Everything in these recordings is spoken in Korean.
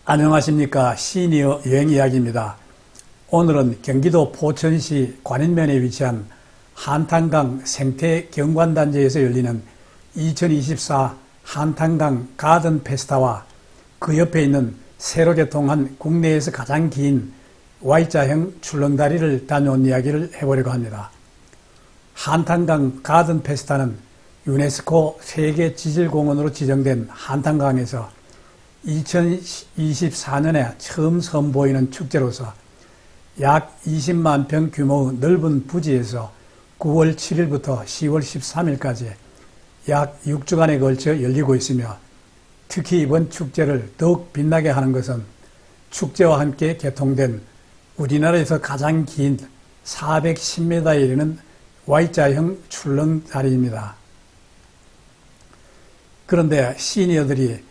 안녕하십니까. 시니어 여행이야기입니다. 오늘은 경기도 포천시 관인면에 위치한 한탄강 생태경관단지에서 열리는 2024 한탄강 가든 페스타와 그 옆에 있는 새로 개통한 국내에서 가장 긴 Y자형 출렁다리를 다녀온 이야기를 해보려고 합니다. 한탄강 가든 페스타는 유네스코 세계지질공원으로 지정된 한탄강에서 2024년에 처음 선보이는 축제로서 약 20만 평 규모의 넓은 부지에서 9월 7일부터 10월 13일까지 약 6주간에 걸쳐 열리고 있으며, 특히 이번 축제를 더욱 빛나게 하는 것은 축제와 함께 개통된 우리나라에서 가장 긴 410m에 이르는 Y자형 출렁다리입니다. 그런데 시니어들이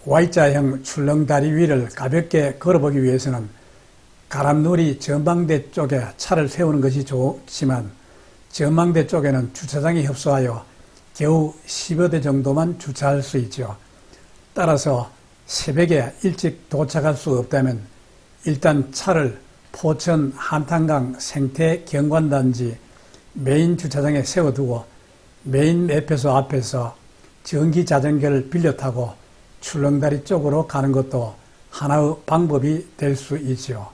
Y자형 출렁다리 위를 가볍게 걸어보기 위해서는 가람누리 전망대 쪽에 차를 세우는 것이 좋지만, 전망대 쪽에는 주차장이 협소하여 겨우 10여 대 정도만 주차할 수 있죠. 따라서 새벽에 일찍 도착할 수 없다면 일단 차를 포천 한탄강 생태경관단지 메인 주차장에 세워두고 메인 매표소 앞에서 전기 자전거를 빌려 타고 출렁다리 쪽으로 가는 것도 하나의 방법이 될 수 있죠.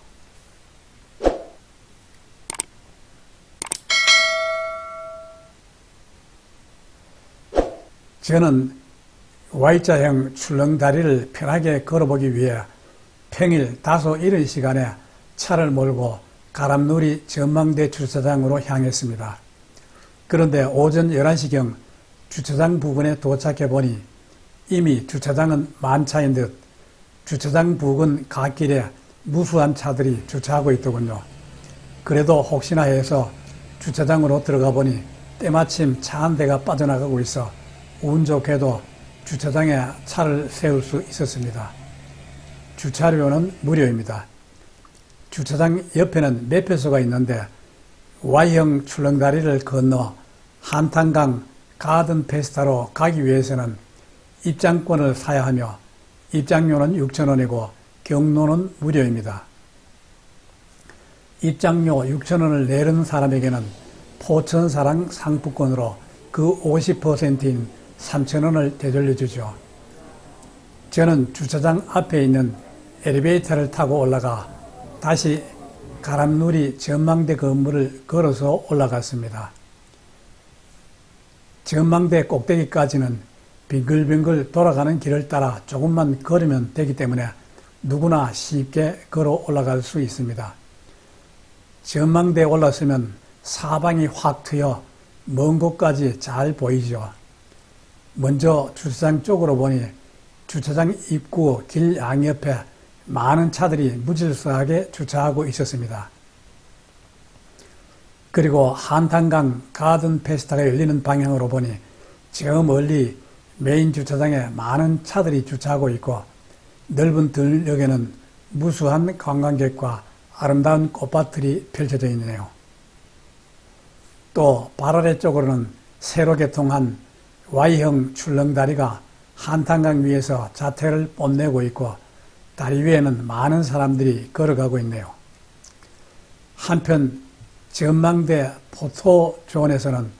저는 Y자형 출렁다리를 편하게 걸어보기 위해 평일 다소 이른 시간에 차를 몰고 가람누리 전망대 주차장으로 향했습니다. 그런데 오전 11시경 주차장 부근에 도착해 보니 이미 주차장은 만차인 듯 주차장 부근 갓길에 무수한 차들이 주차하고 있더군요. 그래도 혹시나 해서 주차장으로 들어가 보니 때마침 차 한 대가 빠져나가고 있어 운 좋게도 주차장에 차를 세울 수 있었습니다. 주차료는 무료입니다. 주차장 옆에는 매표소가 있는데 Y형 출렁다리를 건너 한탄강 가든 페스타로 가기 위해서는 입장권을 사야 하며 입장료는 6,000원이고 경로는 무료입니다. 입장료 6,000원을 내는 사람에게는 포천사랑 상품권으로 그 50%인 3,000원을 되돌려 주죠. 저는 주차장 앞에 있는 엘리베이터를 타고 올라가 다시 가람누리 전망대 건물을 걸어서 올라갔습니다. 전망대 꼭대기까지는 빙글빙글 돌아가는 길을 따라 조금만 걸으면 되기 때문에 누구나 쉽게 걸어 올라갈 수 있습니다. 전망대에 올랐으면 사방이 확 트여 먼 곳까지 잘 보이죠. 먼저 주차장 쪽으로 보니 주차장 입구 길 양옆에 많은 차들이 무질서하게 주차하고 있었습니다. 그리고 한탄강 가든 페스타가 열리는 방향으로 보니 저 멀리 메인 주차장에 많은 차들이 주차하고 있고 넓은 들녘에는 무수한 관광객과 아름다운 꽃밭들이 펼쳐져 있네요. 또 발 아래 쪽으로는 새로 개통한 Y형 출렁다리가 한탄강 위에서 자태를 뽐내고 있고 다리 위에는 많은 사람들이 걸어가고 있네요. 한편 전망대 포토존에서는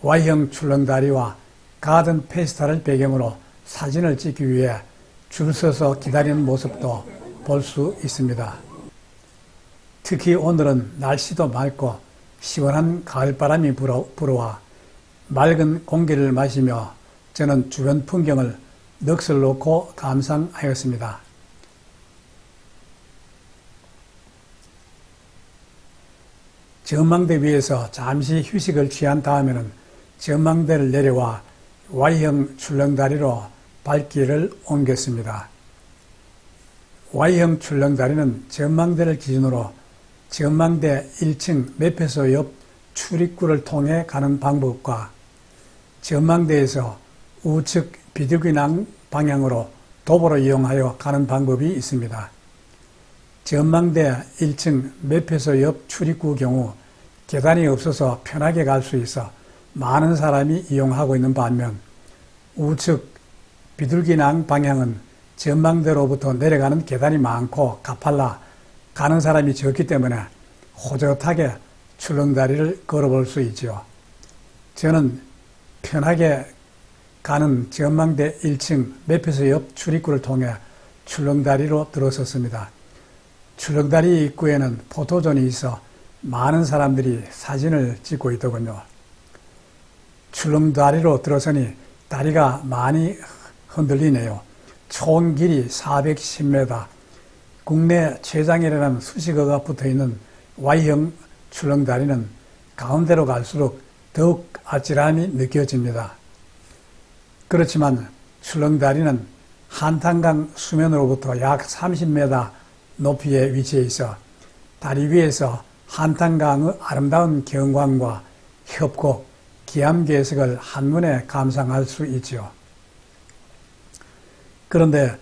Y형 출렁다리와 가든 페스타를 배경으로 사진을 찍기 위해 줄 서서 기다리는 모습도 볼 수 있습니다. 특히 오늘은 날씨도 맑고 시원한 가을바람이 불어와 맑은 공기를 마시며 저는 주변 풍경을 넋을 놓고 감상하였습니다. 전망대 위에서 잠시 휴식을 취한 다음에는 전망대를 내려와 Y형 출렁다리로 발길을 옮겼습니다. Y형 출렁다리는 전망대를 기준으로 전망대 1층 매표소 옆 출입구를 통해 가는 방법과 전망대에서 우측 비둘기낭 방향으로 도보로 이용하여 가는 방법이 있습니다. 전망대 1층 매표소 옆 출입구 경우 계단이 없어서 편하게 갈 수 있어 많은 사람이 이용하고 있는 반면 우측 비둘기낭 방향은 전망대로부터 내려가는 계단이 많고 가팔라 가는 사람이 적기 때문에 호젓하게 출렁다리를 걸어볼 수 있죠. 저는 편하게 가는 전망대 1층 매표소 옆 출입구를 통해 출렁다리로 들어섰습니다. 출렁다리 입구에는 포토존이 있어 많은 사람들이 사진을 찍고 있더군요. 출렁다리로 들어서니 다리가 많이 흔들리네요. 총 길이 410m, 국내 최장이라는 수식어가 붙어있는 Y형 출렁다리는 가운데로 갈수록 더욱 아찔함이 느껴집니다. 그렇지만 출렁다리는 한탄강 수면으로부터 약 30m 높이에 위치해 있어 다리 위에서 한탄강의 아름다운 경관과 협곡, 기암괴석을 한눈에 감상할 수 있죠. 그런데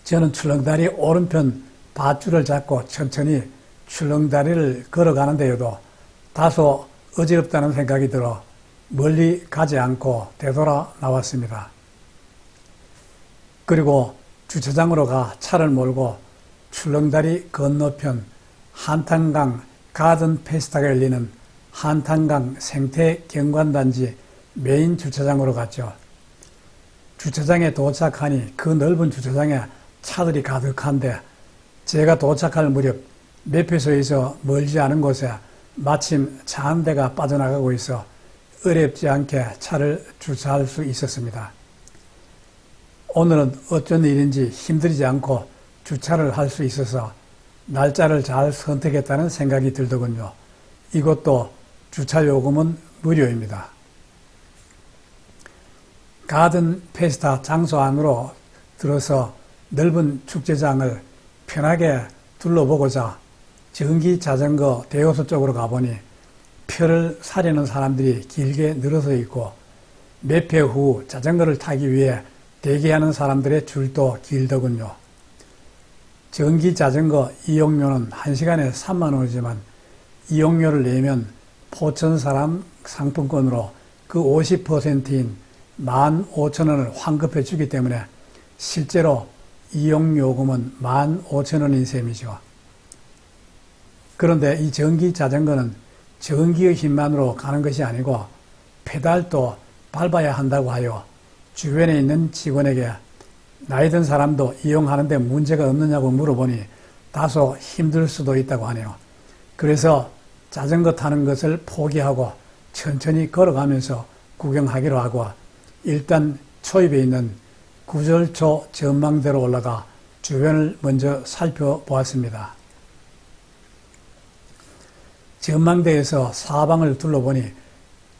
저는 출렁다리 오른편 밧줄을 잡고 천천히 출렁다리를 걸어가는데도 다소 어지럽다는 생각이 들어 멀리 가지 않고 되돌아 나왔습니다. 그리고 주차장으로 가 차를 몰고 출렁다리 건너편 한탄강 가든 페스타가 열리는 한탄강 생태경관단지 메인 주차장으로 갔죠. 주차장에 도착하니 그 넓은 주차장에 차들이 가득한데 제가 도착할 무렵 매표소에서 멀지 않은 곳에 마침 차 한 대가 빠져나가고 있어 어렵지 않게 차를 주차할 수 있었습니다. 오늘은 어쩐 일인지 힘들지 않고 주차를 할 수 있어서 날짜를 잘 선택했다는 생각이 들더군요. 이것도 주차 요금은 무료입니다. 가든 페스타 장소 안으로 들어서 넓은 축제장을 편하게 둘러보고자 전기 자전거 대여소 쪽으로 가보니 표를 사려는 사람들이 길게 늘어서 있고 매표 후 자전거를 타기 위해 대기하는 사람들의 줄도 길더군요. 전기 자전거 이용료는 1시간에 3만원이지만 이용료를 내면 포천사람 상품권으로 그 50%인 15,000원을 환급해 주기 때문에 실제로 이용요금은 15,000원인 셈이죠. 그런데 이 전기 자전거는 전기의 힘만으로 가는 것이 아니고 페달도 밟아야 한다고 하여 주변에 있는 직원에게 나이 든 사람도 이용하는데 문제가 없느냐고 물어보니 다소 힘들 수도 있다고 하네요. 그래서 자전거 타는 것을 포기하고 천천히 걸어가면서 구경하기로 하고 일단 초입에 있는 구절초 전망대로 올라가 주변을 먼저 살펴보았습니다. 전망대에서 사방을 둘러보니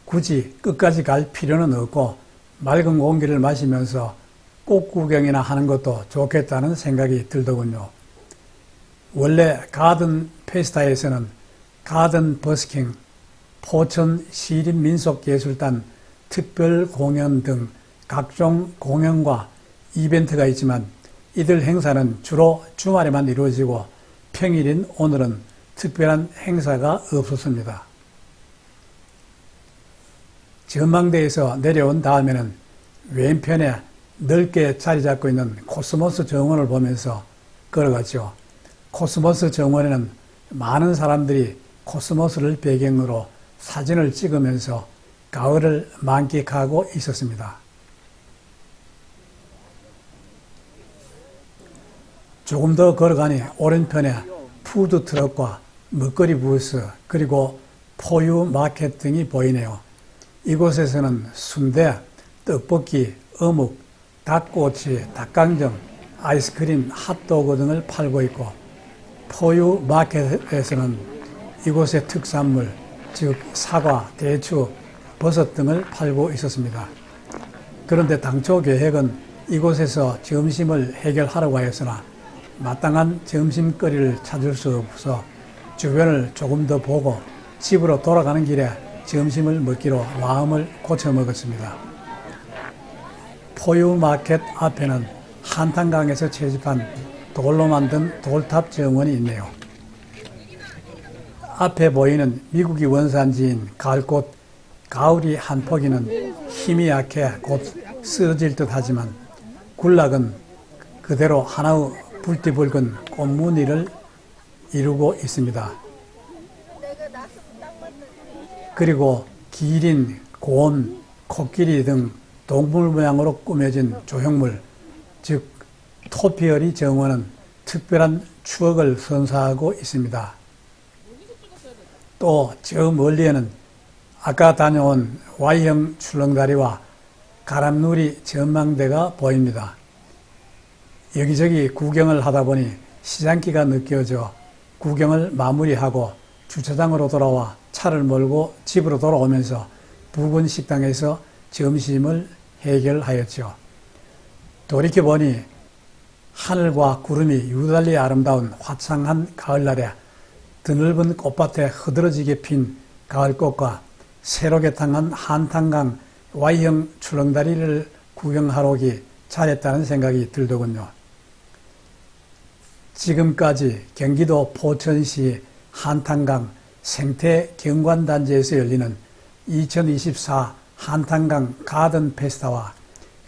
굳이 끝까지 갈 필요는 없고 맑은 공기를 마시면서 꽃 구경이나 하는 것도 좋겠다는 생각이 들더군요. 원래 가든 페스타에서는 가든 버스킹, 포천 시립민속예술단 특별 공연 등 각종 공연과 이벤트가 있지만 이들 행사는 주로 주말에만 이루어지고 평일인 오늘은 특별한 행사가 없었습니다. 전망대에서 내려온 다음에는 왼편에 넓게 자리 잡고 있는 코스모스 정원을 보면서 걸어갔죠. 코스모스 정원에는 많은 사람들이 코스모스를 배경으로 사진을 찍으면서 가을을 만끽하고 있었습니다. 조금 더 걸어가니 오른편에 푸드트럭과 먹거리 부스 그리고 포유 마켓 등이 보이네요. 이곳에서는 순대, 떡볶이, 어묵, 닭꼬치, 닭강정, 아이스크림, 핫도그 등을 팔고 있고 포유 마켓에서는 이곳의 특산물, 즉 사과, 대추, 버섯 등을 팔고 있었습니다. 그런데 당초 계획은 이곳에서 점심을 해결하려고 하였으나 마땅한 점심거리를 찾을 수 없어 주변을 조금 더 보고 집으로 돌아가는 길에 점심을 먹기로 마음을 고쳐 먹었습니다. 포유마켓 앞에는 한탄강에서 채집한 돌로 만든 돌탑 정원이 있네요. 앞에 보이는 미국이 원산지인 가을꽃 가을이 한 포기는 힘이 약해 곧 쓰러질 듯 하지만 굴락은 그대로 하나의 불티붉은 꽃무늬를 이루고 있습니다. 그리고 기린, 곰, 코끼리 등 동물 모양으로 꾸며진 조형물, 즉 토피어리 정원은 특별한 추억을 선사하고 있습니다. 또 저 멀리에는 아까 다녀온 Y형 출렁다리와 가람누리 전망대가 보입니다. 여기저기 구경을 하다 보니 시장기가 느껴져 구경을 마무리하고 주차장으로 돌아와 차를 몰고 집으로 돌아오면서 부근 식당에서 점심을 해결하였죠. 돌이켜보니 하늘과 구름이 유달리 아름다운 화창한 가을날에 드넓은 꽃밭에 흐드러지게 핀 가을꽃과 새롭게 탕한 한탄강 Y형 출렁다리를 구경하러 오기 잘했다는 생각이 들더군요. 지금까지 경기도 포천시 한탄강 생태경관단지에서 열리는 2024 한탄강 가든 페스타와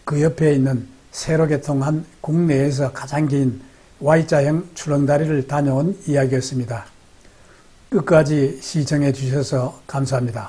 그 옆에 있는 새로 개통한 국내에서 가장 긴 Y자형 출렁다리를 다녀온 이야기였습니다. 끝까지 시청해 주셔서 감사합니다.